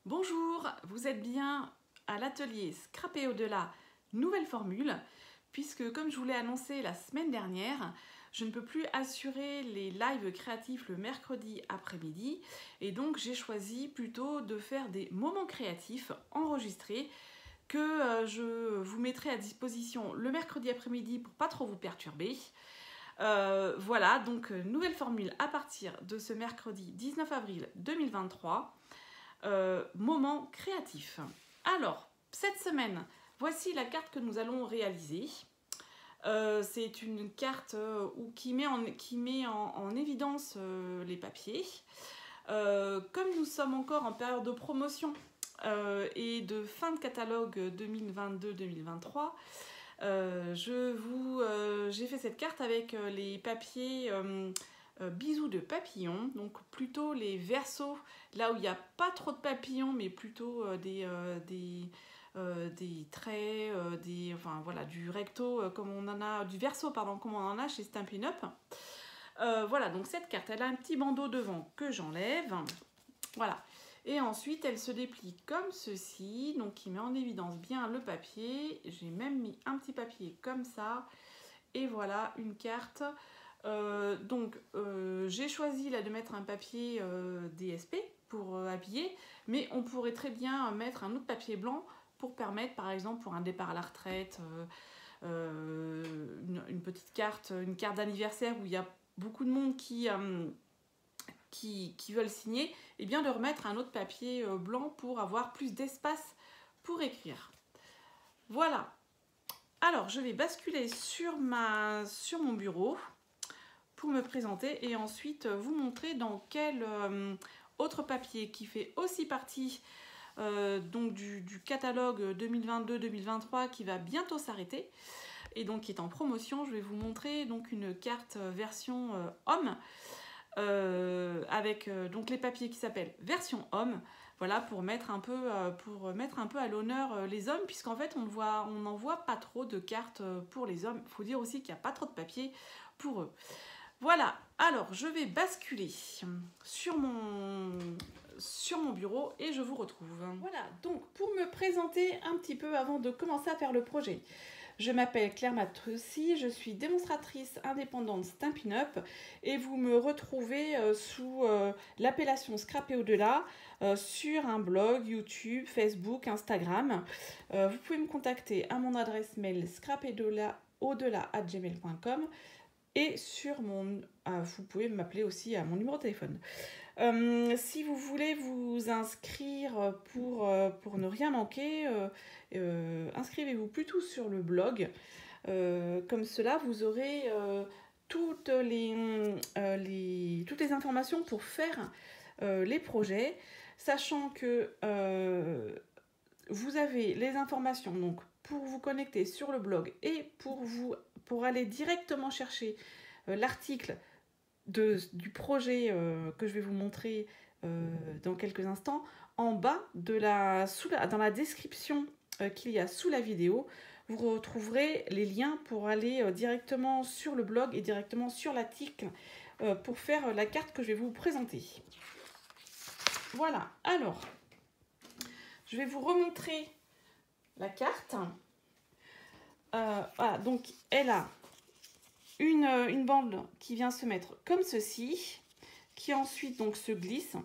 Bonjour, vous êtes bien à l'atelier Scrap et au-delà, nouvelle formule, puisque comme je vous l'ai annoncé la semaine dernière, je ne peux plus assurer les lives créatifs le mercredi après-midi et donc j'ai choisi plutôt de faire des moments créatifs enregistrés que je vous mettrai à disposition le mercredi après-midi pour pas trop vous perturber. Voilà, donc nouvelle formule à partir de ce mercredi 19 avril 2023. Moment créatif. Alors, cette semaine, voici la carte que nous allons réaliser. C'est une carte qui met en évidence les papiers. Comme nous sommes encore en période de promotion et de fin de catalogue 2022-2023, j'ai fait cette carte avec les papiers bisous de papillons, donc plutôt les versos, là où il n'y a pas trop de papillons, mais plutôt des traits, enfin voilà, du recto, comme on en a, du verso, pardon, comme on en a chez Stampin' Up. Voilà, donc cette carte, elle a un petit bandeau devant que j'enlève. Voilà. Et ensuite, elle se déplie comme ceci, donc qui met en évidence bien le papier. J'ai même mis un petit papier comme ça. Et voilà, une carte. J'ai choisi là de mettre un papier DSP pour habiller, mais on pourrait très bien mettre un autre papier blanc pour permettre, par exemple, pour un départ à la retraite, une petite carte, une carte d'anniversaire où il y a beaucoup de monde qui veulent signer, et bien de remettre un autre papier blanc pour avoir plus d'espace pour écrire. Voilà. Alors, je vais basculer sur mon bureau pour me présenter et ensuite vous montrer dans quel autre papier qui fait aussi partie donc du catalogue 2022-2023 qui va bientôt s'arrêter et donc qui est en promotion. Je vais vous montrer donc une carte version homme avec donc les papiers qui s'appellent version homme. Voilà, pour mettre un peu à l'honneur les hommes, puisqu'en fait on n'en voit pas trop de cartes pour les hommes. Il faut dire aussi qu'il n'y a pas trop de papier pour eux. Voilà, alors je vais basculer sur mon bureau et je vous retrouve. Voilà, donc pour me présenter un petit peu avant de commencer à faire le projet. Je m'appelle Claire Matrussi, je suis démonstratrice indépendante Stampin' Up et vous me retrouvez sous l'appellation Scrap et au-delà sur un blog, YouTube, Facebook, Instagram. Vous pouvez me contacter à mon adresse mail scrapetau-delà@gmail.com et vous pouvez m'appeler aussi à mon numéro de téléphone. Si vous voulez vous inscrire pour ne rien manquer, inscrivez-vous plutôt sur le blog. Comme cela, vous aurez toutes les informations pour faire les projets, sachant que vous avez les informations donc, pour vous connecter sur le blog et pour aller directement chercher l'article du projet que je vais vous montrer dans quelques instants, en bas dans la description qu'il y a sous la vidéo, vous retrouverez les liens pour aller directement sur le blog et directement sur l'article pour faire la carte que je vais vous présenter. Voilà, alors, je vais vous remontrer la carte. Voilà, donc elle a une bande qui vient se mettre comme ceci, qui ensuite donc se glisse.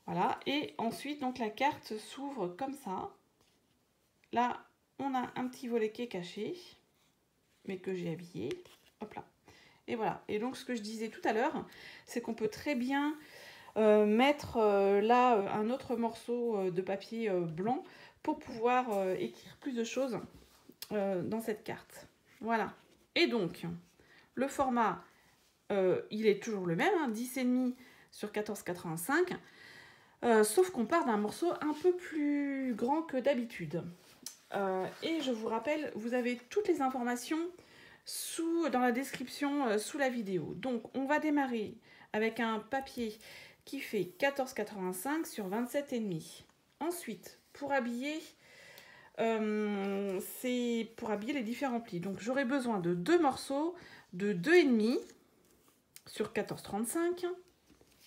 Voilà, et ensuite donc la carte s'ouvre comme ça. Là, on a un petit volet qui est caché, mais que j'ai habillé. Hop là. Et voilà. Et donc ce que je disais tout à l'heure, c'est qu'on peut très bien mettre là un autre morceau de papier blanc pour pouvoir écrire plus de choses dans cette carte. Voilà. Et donc, le format, il est toujours le même, hein, 10,5 sur 14,85, sauf qu'on part d'un morceau un peu plus grand que d'habitude. Et je vous rappelle, vous avez toutes les informations dans la description sous la vidéo. Donc, on va démarrer avec un papier qui fait 14,85 sur 27,5. Ensuite, pour habiller... c'est pour habiller les différents plis. Donc j'aurai besoin de 2 morceaux de 2,5 sur 14,35.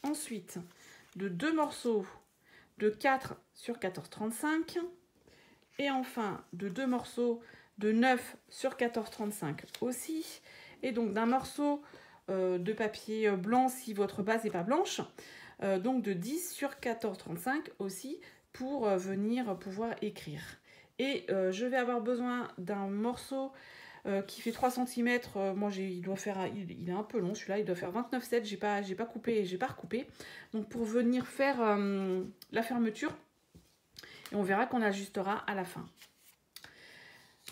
Ensuite de 2 morceaux de 4 sur 14,35 et enfin de 2 morceaux de 9 sur 14,35 aussi, et donc d'un morceau de papier blanc si votre base n'est pas blanche, donc de 10 sur 14,35 aussi pour venir pouvoir écrire. Et je vais avoir besoin d'un morceau qui fait 3 cm. Moi, il est un peu long celui-là, il doit faire 29,7. J'ai pas coupé, j'ai pas recoupé. Donc pour venir faire la fermeture, et on verra qu'on ajustera à la fin.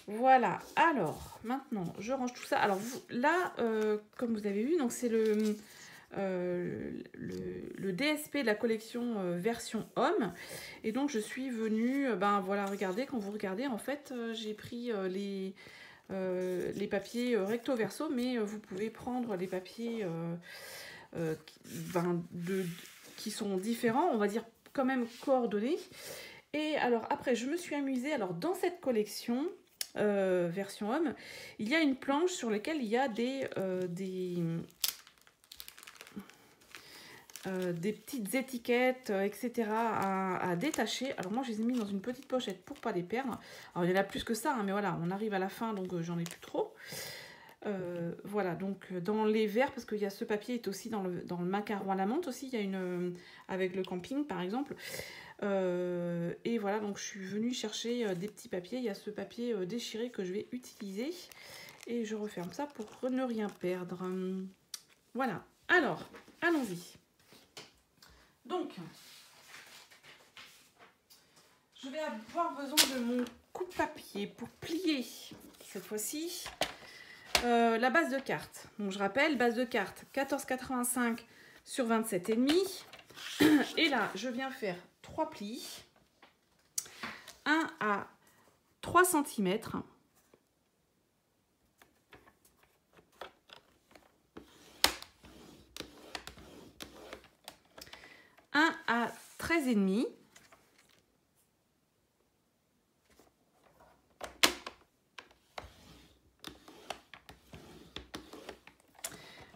Voilà, alors maintenant je range tout ça. Alors là, comme vous avez vu, donc c'est le DSP de la collection version homme, et donc je suis venue, voilà, regardez, quand vous regardez en fait, j'ai pris les papiers recto verso, mais vous pouvez prendre les papiers qui sont différents, on va dire quand même coordonnés. Et alors après je me suis amusée, alors dans cette collection version homme, il y a une planche sur laquelle il y a des petites étiquettes, etc. à détacher. Alors moi je les ai mis dans une petite pochette pour pas les perdre. Alors il y en a plus que ça, hein, mais voilà, on arrive à la fin, donc j'en ai plus trop. Voilà, donc dans les verres, parce qu'il y a ce papier est aussi dans le macaron à la menthe aussi, il y a une avec le camping par exemple. Et voilà, donc je suis venue chercher des petits papiers. Il y a ce papier déchiré que je vais utiliser, et je referme ça pour ne rien perdre. Voilà, alors allons-y. Donc je vais avoir besoin de mon coupe-papier pour plier cette fois-ci la base de carte. Donc je rappelle, base de carte 14,85 sur 27,5. Et là je viens faire 3 plis, 1 à 3 cm, un à 13,5,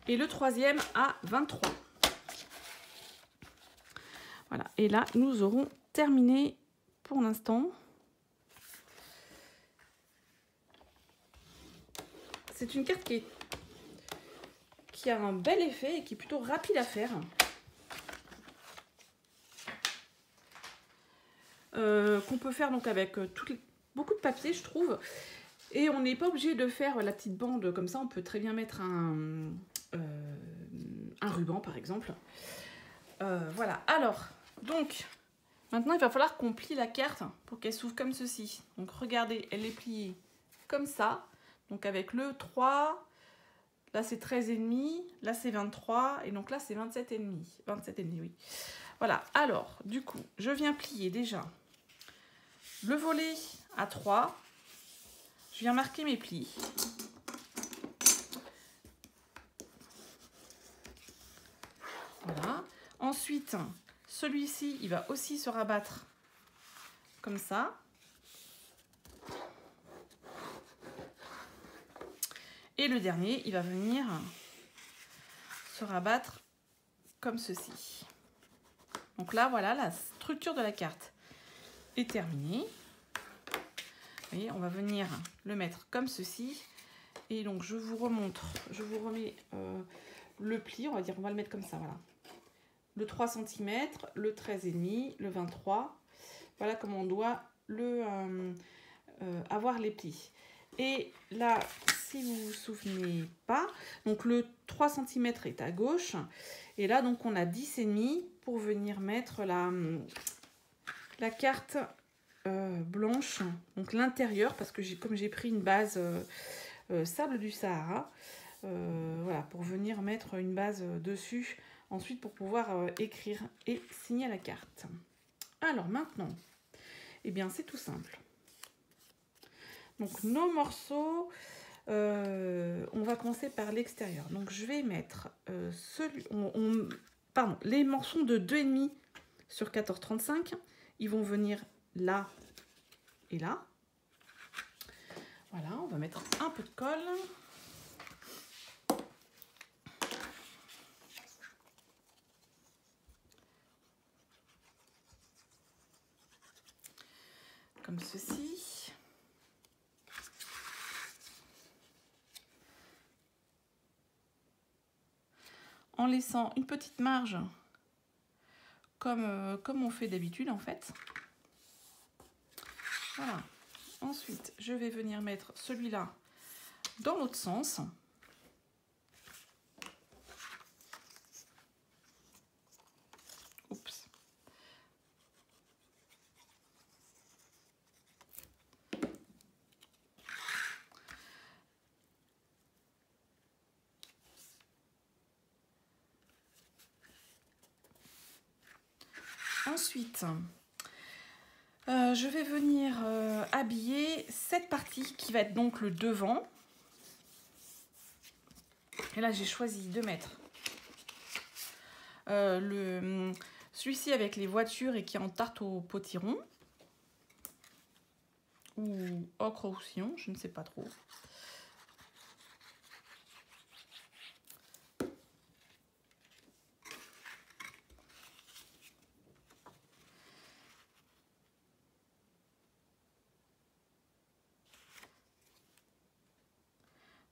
et le troisième à 23. Voilà, et là nous aurons terminé pour l'instant. C'est une carte qui a un bel effet et qui est plutôt rapide à faire. Qu'on peut faire donc avec beaucoup de papier, je trouve. Et on n'est pas obligé de faire la petite bande comme ça. On peut très bien mettre un ruban par exemple. Voilà, alors donc maintenant il va falloir qu'on plie la carte pour qu'elle s'ouvre comme ceci. Donc regardez, elle est pliée comme ça, donc avec le 3, là c'est 13,5, là c'est 23, et donc là c'est 27,5. 27,5, oui. Voilà, alors du coup je viens plier déjà le volet à 3, je viens marquer mes plis. Voilà. Ensuite, celui-ci, il va aussi se rabattre comme ça. Et le dernier, il va venir se rabattre comme ceci. Donc là, voilà, la structure de la carte est terminée. Vous voyez, on va venir le mettre comme ceci. Et donc, je vous remontre, je vous remets le pli, on va le mettre comme ça, voilà. Le 3 cm, le 13,5, le 23. Voilà comment on doit avoir les plis. Et là, si vous vous souvenez pas, donc le 3 cm est à gauche. Et là, donc on a 10,5 pour venir mettre la carte blanche, donc l'intérieur, parce que comme j'ai pris une base sable du Sahara, voilà, pour venir mettre une base dessus, ensuite pour pouvoir écrire et signer la carte. Alors maintenant, eh bien c'est tout simple. Donc nos morceaux, on va commencer par l'extérieur. Donc je vais mettre les morceaux de 2,5 sur 14,35. Ils vont venir là et là. Voilà, on va mettre un peu de colle. comme ceci. En laissant une petite marge comme on fait d'habitude en fait. Voilà. Ensuite, je vais venir mettre celui-là dans l'autre sens. Oups. Ensuite, je vais venir habiller cette partie qui va être donc le devant. Et là, j'ai choisi de mettre celui-ci avec les voitures et qui est en tarte au potiron. Ou ocre ou sillon, je ne sais pas trop.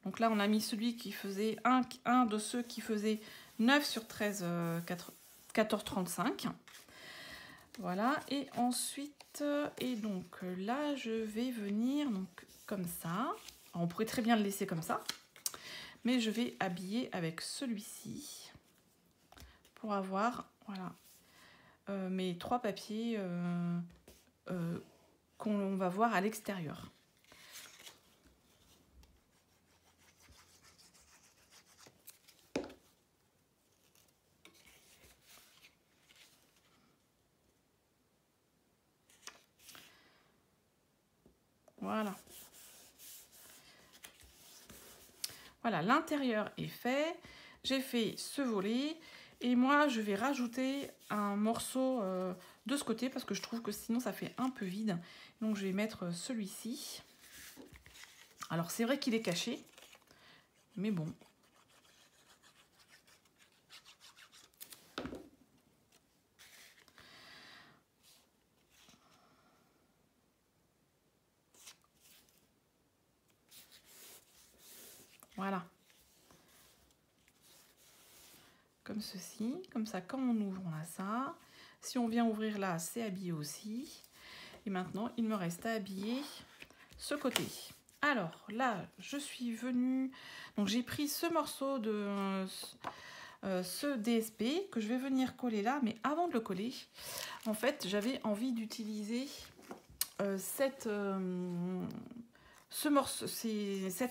Donc là, on a mis celui qui faisait un de ceux qui faisait 9 sur 13, 14,35. Voilà. Et ensuite, et donc là, je vais venir donc comme ça. Alors, on pourrait très bien le laisser comme ça. Mais je vais habiller avec celui-ci pour avoir, voilà, mes 3 papiers qu'on va voir à l'extérieur. Voilà. Voilà, l'intérieur est fait. J'ai fait ce volet. Et moi, je vais rajouter un morceau de ce côté parce que je trouve que sinon, ça fait un peu vide. Donc, je vais mettre celui-ci. Alors, c'est vrai qu'il est caché. Mais bon. Voilà. Comme ceci. Comme ça, quand on ouvre, on a ça. Si on vient ouvrir là, c'est habillé aussi. Et maintenant, il me reste à habiller ce côté. Alors là, je suis venue... Donc, j'ai pris ce morceau de... ce DSP que je vais venir coller là. Mais avant de le coller, en fait, j'avais envie d'utiliser cette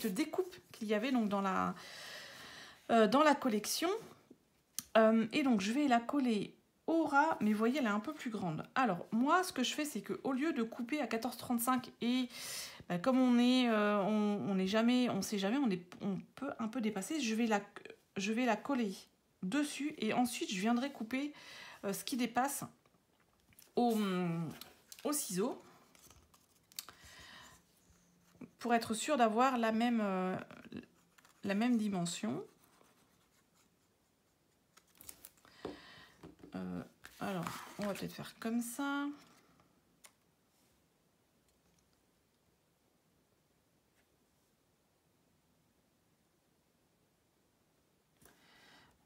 découpe qu'il y avait donc dans la collection. Et donc, je vais la coller au ras, mais vous voyez, elle est un peu plus grande. Alors, moi, ce que je fais, c'est qu'au lieu de couper à 14,35 et comme on sait jamais, on peut un peu dépasser, je vais la coller dessus et ensuite, je viendrai couper ce qui dépasse au ciseau pour être sûr d'avoir la même dimension. Alors, on va peut-être faire comme ça.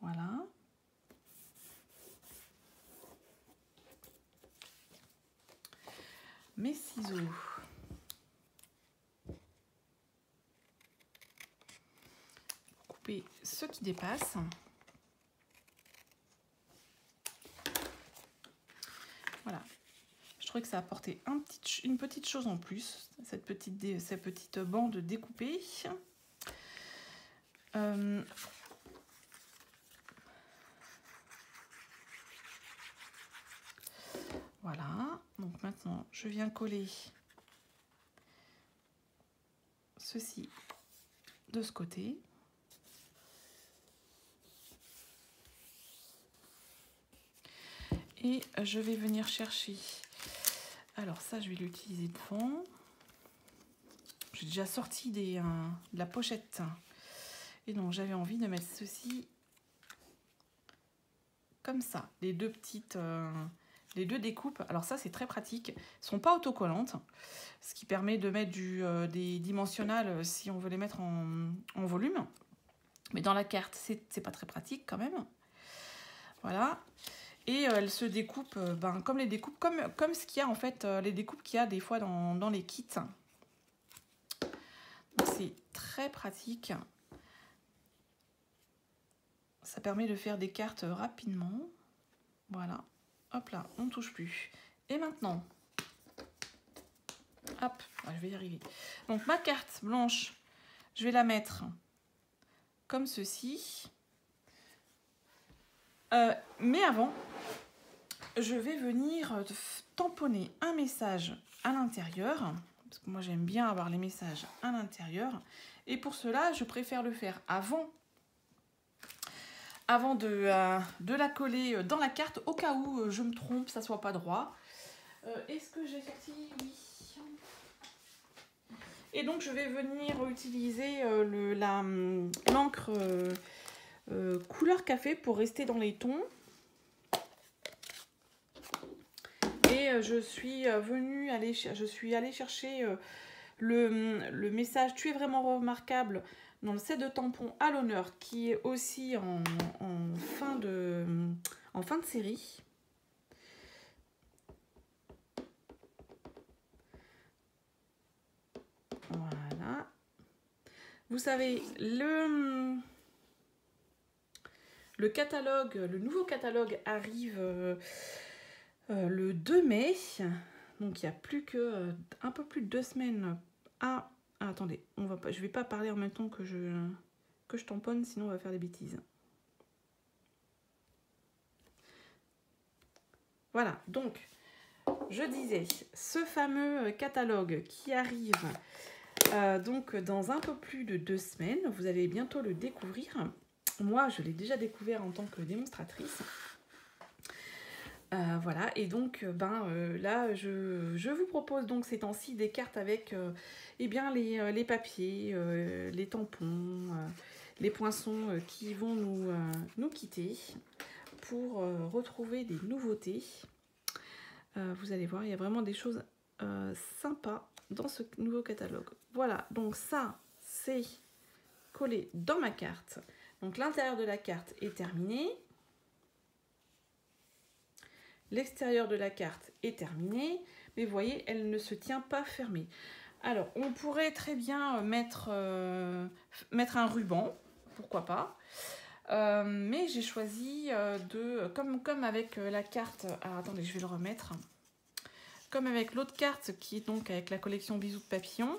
Voilà. Mes ciseaux. Couper ce qui dépasse. Voilà. Je trouvais que ça apportait une petite chose en plus, cette petite bande découpée. Voilà. Donc maintenant, je viens coller ceci de ce côté. Et je vais venir chercher... Alors ça, je vais l'utiliser devant. J'ai déjà sorti de la pochette. Et donc, j'avais envie de mettre ceci comme ça. Les deux petites les deux découpes. Alors ça, c'est très pratique. Elles ne sont pas autocollantes, ce qui permet de mettre des dimensionnels si on veut les mettre en volume. Mais dans la carte, c'est pas très pratique quand même. Voilà. Et elles se découpent comme les découpes, comme ce qu'il y a en fait, les découpes qu'il y a des fois dans les kits. C'est très pratique. Ça permet de faire des cartes rapidement. Voilà. Hop là, on ne touche plus. Et maintenant, hop, je vais y arriver. Donc ma carte blanche, je vais la mettre comme ceci. Mais avant, je vais venir tamponner un message à l'intérieur. Parce que moi, j'aime bien avoir les messages à l'intérieur. Et pour cela, je préfère le faire avant de la coller dans la carte, au cas où je me trompe, ça soit pas droit. Est-ce que j'ai sorti? Oui. Et donc, je vais venir utiliser l'encre couleur café pour rester dans les tons. Et je suis allée chercher le message « Tu es vraiment remarquable » dans le set de tampons à l'honneur, qui est aussi en fin de série. Voilà. Vous savez, le catalogue, le nouveau catalogue arrive le 2 mai. Donc il n'y a plus que un peu plus de 2 semaines à... Ah, attendez, je vais pas parler en même temps que je tamponne, sinon on va faire des bêtises. Voilà, donc je disais, ce fameux catalogue qui arrive donc dans un peu plus de 2 semaines, vous allez bientôt le découvrir. Moi, je l'ai déjà découvert en tant que démonstratrice. Voilà, et donc là, je vous propose donc ces temps-ci des cartes avec eh bien, les papiers, les tampons, les poinçons qui vont nous quitter pour retrouver des nouveautés. Vous allez voir, il y a vraiment des choses sympas dans ce nouveau catalogue. Voilà, donc ça, c'est collé dans ma carte. Donc l'intérieur de la carte est terminé. L'extérieur de la carte est terminé. Mais vous voyez, elle ne se tient pas fermée. Alors, on pourrait très bien mettre un ruban, pourquoi pas. Mais j'ai choisi comme avec la carte... Alors, attendez, je vais le remettre. Comme avec l'autre carte, qui est donc avec la collection Bisous de Papillon,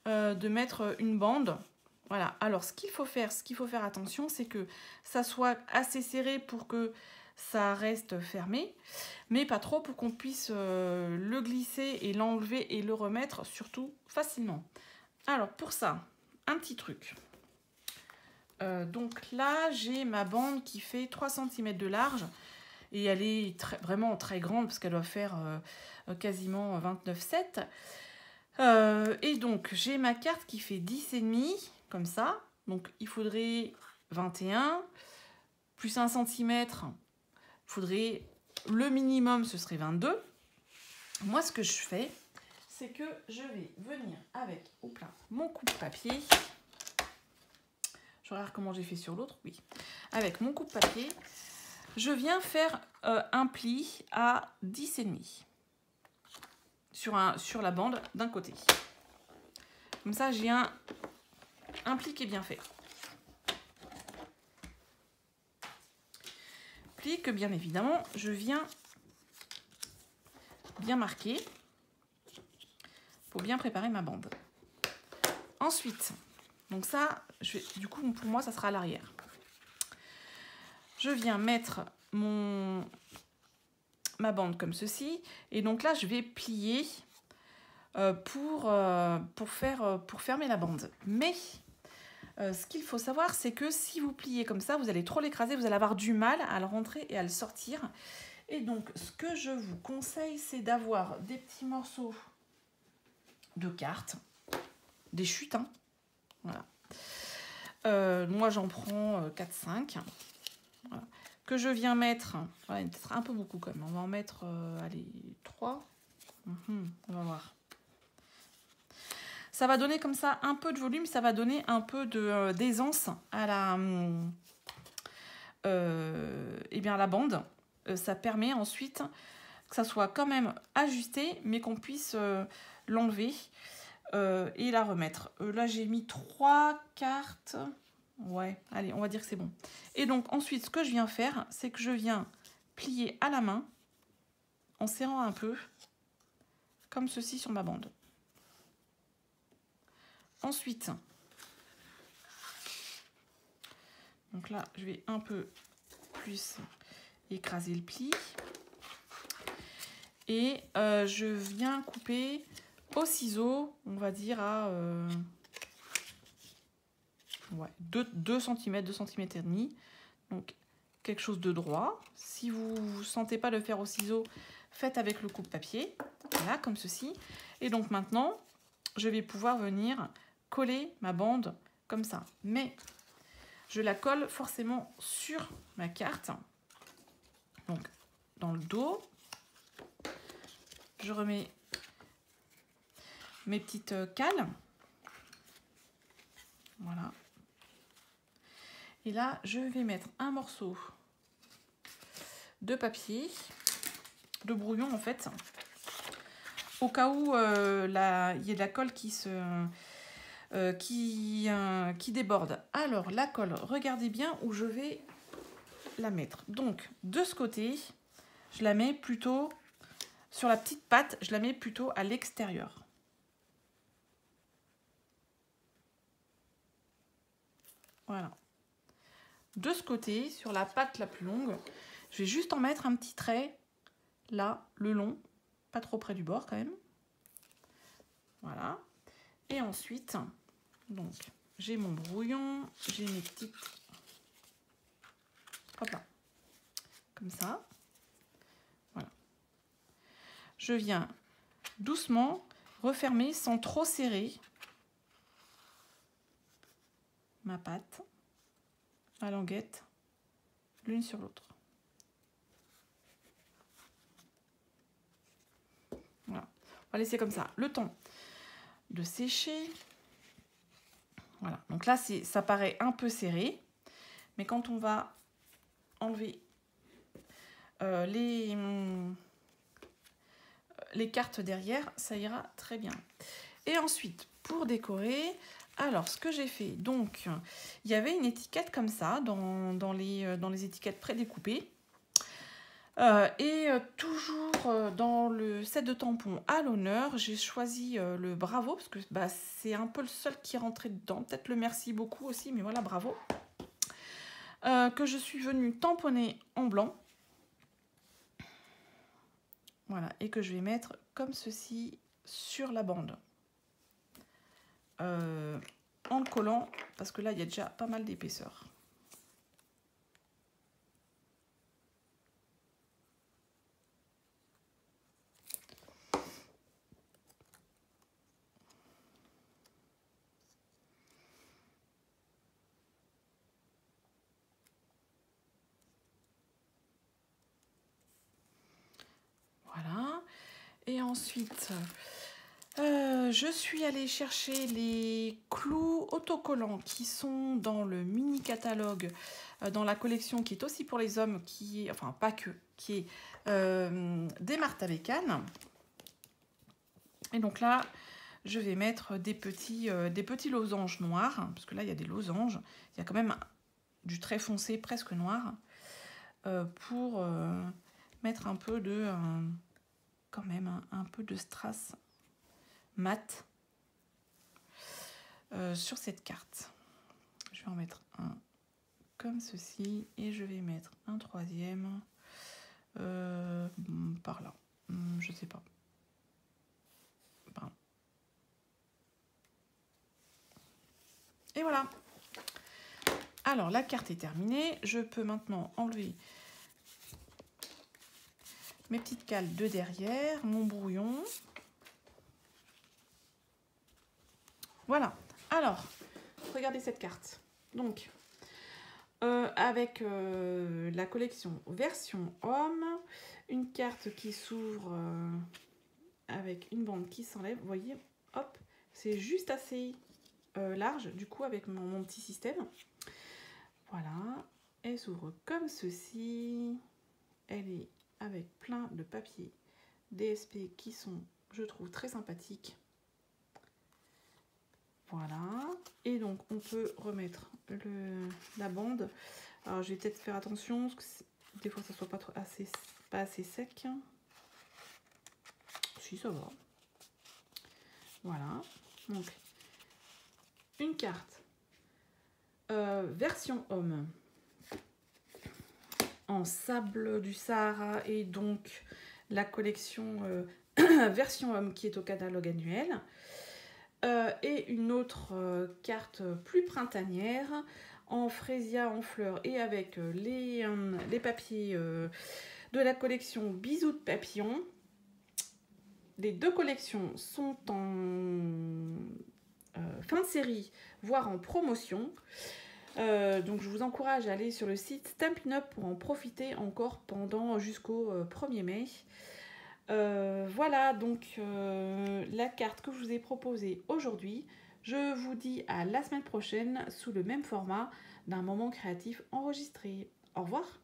de mettre une bande. Voilà, alors ce qu'il faut faire attention, c'est que ça soit assez serré pour que ça reste fermé, mais pas trop pour qu'on puisse le glisser et l'enlever et le remettre surtout facilement. Alors pour ça, un petit truc. Donc là, j'ai ma bande qui fait 3 cm de large et elle est vraiment très grande parce qu'elle doit faire quasiment 29,7. Et donc, j'ai ma carte qui fait 10,5 comme ça. Donc, il faudrait 21 plus 1 cm. Il faudrait le minimum, ce serait 22. Moi, ce que je fais, c'est que je vais venir avec mon coupe-papier. Je regarde comment j'ai fait sur l'autre. Oui. Avec mon coupe-papier, je viens faire un pli à 10,5 sur la bande d'un côté. Comme ça, j'ai un pli qui est bien fait. Pli que, bien évidemment, je viens bien marquer pour bien préparer ma bande. Ensuite, donc ça, du coup, pour moi, ça sera à l'arrière. Je viens mettre ma bande comme ceci. Et donc là, je vais plier pour fermer la bande. Mais ce qu'il faut savoir, c'est que si vous pliez comme ça, vous allez trop l'écraser, vous allez avoir du mal à le rentrer et à le sortir. Et donc, ce que je vous conseille, c'est d'avoir des petits morceaux de cartes, des chutes. Hein. Voilà. Moi, j'en prends 4-5. Voilà. que je viens mettre, ouais, peut-être un peu beaucoup quand même, on va en mettre, allez, 3. On va voir. Ça va donner comme ça un peu de volume, ça va donner un peu d'aisance à la, eh bien, à la bande. Ça permet ensuite que ça soit quand même ajusté, mais qu'on puisse l'enlever et la remettre. Là, j'ai mis 3 cartes. Ouais, allez, on va dire que c'est bon. Et donc, ensuite, ce que je viens faire, c'est que je viens plier à la main en serrant un peu, comme ceci sur ma bande. Ensuite, donc là, je vais un peu plus écraser le pli. Et je viens couper au ciseau, on va dire à ouais, 2 cm, 2 cm et demi. Donc, quelque chose de droit. Si vous ne sentez pas le faire au ciseau, faites avec le coupe-papier. Voilà, comme ceci. Et donc maintenant, je vais pouvoir venir coller ma bande comme ça. Mais je la colle forcément sur ma carte. Donc, dans le dos, je remets mes petites cales. Voilà. Et là, je vais mettre un morceau de papier, de brouillon en fait, au cas où il y a de la colle qui déborde. Alors, la colle, regardez bien où je vais la mettre. Donc, de ce côté, je la mets plutôt sur la petite patte, je la mets plutôt à l'extérieur. Voilà. De ce côté, sur la patte la plus longue, je vais juste en mettre un petit trait, là, le long, pas trop près du bord quand même. Voilà. Et ensuite, donc, j'ai mon brouillon, j'ai mes petites... Hop là. Comme ça. Voilà. Je viens doucement refermer sans trop serrer ma pâte, ma languette, l'une sur l'autre. Voilà. On va laisser comme ça le temps de sécher. Voilà. Donc là, ça paraît un peu serré, mais quand on va enlever les cartes derrière, ça ira très bien. Et ensuite, pour décorer, alors ce que j'ai fait, donc il y avait une étiquette comme ça dans les étiquettes prédécoupées. Toujours dans le set de tampons à l'honneur, j'ai choisi le Bravo, parce que bah, c'est un peu le seul qui est rentré dedans. Peut-être le Merci beaucoup aussi, mais voilà, Bravo. Que je suis venue tamponner en blanc. Voilà, et que je vais mettre comme ceci sur la bande. En le collant, parce que là, il y a déjà pas mal d'épaisseur. Voilà. Et ensuite, je suis allée chercher les clous autocollants qui sont dans le mini catalogue, dans la collection qui est aussi pour les hommes, qui est, enfin pas que, qui est des Martha Bécane. Et donc là, je vais mettre des petits losanges noirs, parce que là il y a des losanges, il y a quand même du très foncé, presque noir, pour mettre un peu de, quand même un peu de strass mat sur cette carte. Je vais en mettre un comme ceci et je vais mettre un troisième par là. Je sais pas. Pardon. Et voilà. Alors la carte est terminée. Je peux maintenant enlever mes petites cales de derrière, mon brouillon. Voilà. Alors, regardez cette carte. Donc, avec la collection version homme, une carte qui s'ouvre avec une bande qui s'enlève. Vous voyez, hop, c'est juste assez large du coup avec mon petit système. Voilà, elle s'ouvre comme ceci. Elle est avec plein de papiers DSP qui sont, je trouve, très sympathiques. Voilà, et donc on peut remettre la bande. Alors je vais peut-être faire attention, parce que des fois ça soit pas assez sec. Si, ça va. Voilà, donc une carte version homme en sable du Sahara et donc la collection version homme qui est au catalogue annuel. Et une autre carte plus printanière en frésia en fleurs et avec les papiers de la collection Bisous de papillon. Les deux collections sont en fin de série, voire en promotion. Donc je vous encourage à aller sur le site Stampin' Up pour en profiter encore pendant jusqu'au 1er mai. Voilà donc la carte que je vous ai proposée aujourd'hui. Je vous dis à la semaine prochaine sous le même format d'un moment créatif enregistré. Au revoir.